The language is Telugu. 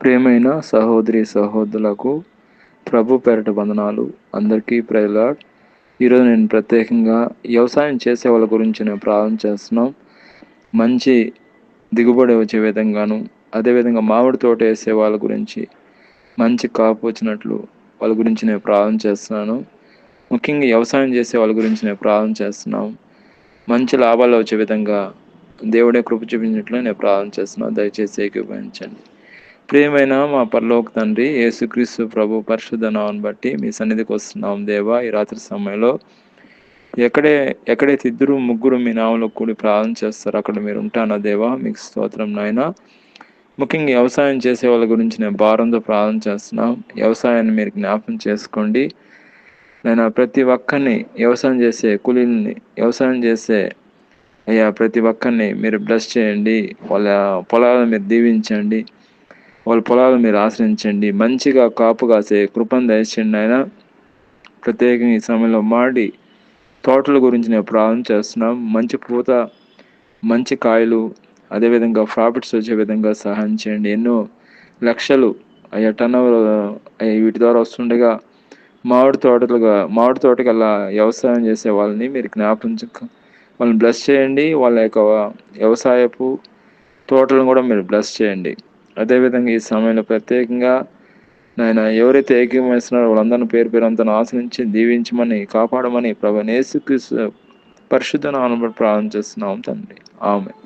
ప్రియమైన సహోదరి సహోదరులకు ప్రభు పేరట వందనాలు. అందరికీ ప్రైజ్ లార్డ్. ఈరోజు నేను ప్రత్యేకంగా వ్యవసాయం చేసే వాళ్ళ గురించి నేను ప్రారంభం చేస్తున్నాం. మంచి దిగుబడి వచ్చే విధంగాను, అదేవిధంగా మామిడి తోట వేసే వాళ్ళ గురించి మంచి కాపు వచ్చినట్లు వాళ్ళ గురించి నేను ప్రారంభం చేస్తున్నాను. ముఖ్యంగా వ్యవసాయం చేసే వాళ్ళ గురించి నేను ప్రారంభం చేస్తున్నాం. మంచి లాభాలు వచ్చే విధంగా దేవుడే కృప చూపించినట్లు నేను ప్రారంభం చేస్తున్నాను. దయచేసి ఏకీభవించండి. ప్రియమైన మా పరలోక తండ్రి, యేసుక్రీస్తు ప్రభు పరిశుద్ధ నామమును బట్టి మీ సన్నిధికి వస్తున్నాం దేవా. ఈ రాత్రి సమయంలో ఎక్కడైతే ఇద్దరు ముగ్గురు మీ నామంలో కూడి ప్రార్థన చేస్తారో అక్కడ మీరు ఉంటానా దేవా. మీకు స్తోత్రం నాయన. ముఖ్యంగా వ్యవసాయం చేసే వాళ్ళ గురించి నేను భారంతో ప్రార్థన చేస్తున్నాం. వ్యవసాయాన్ని మీరు జ్ఞాపకం చేసుకోండి నేను. ప్రతి ఒక్కరిని వ్యవసాయం చేసే కూలీల్ని, వ్యవసాయం చేసే అయ్యా ప్రతి ఒక్కరిని మీరు బ్లెస్ చేయండి. వాళ్ళ పొలాలను మీరు దీవించండి. వాళ్ళ పొలాలు మీరు ఆశ్రయించండి. మంచిగా కాపు కాసే కృపను దయచేయండి ఆయన. ప్రత్యేకంగా ఈ సమయంలో మాడి తోటల గురించి నేను ప్రారంభం చేస్తున్నాం. మంచి పూత, మంచి కాయలు, అదేవిధంగా ప్రాఫిట్స్ వచ్చే విధంగా సహాయం చేయండి. ఎన్నో లక్షలు అయ్యా టర్నోవర్ వీటి ద్వారా వస్తుండగా మామిడి తోటకల్లా వ్యవసాయం చేసే వాళ్ళని మీరు వాళ్ళని బ్లెస్ చేయండి. వాళ్ళ యొక్క వ్యవసాయపు తోటలను కూడా మీరు బ్లెస్ చేయండి. అదేవిధంగా ఈ సమయంలో ప్రత్యేకంగా నాయన ఎవరైతే ఏకీభవిస్తున్నారో వాళ్ళందరినీ పేరు అంతా ఆశ్రయించి దీవించమని, కాపాడమని ప్రభు యేసుక్రీస్తు పరిశుద్ధ నామములో ప్రార్థన చేస్తున్నాం తండ్రి. ఆమేన్.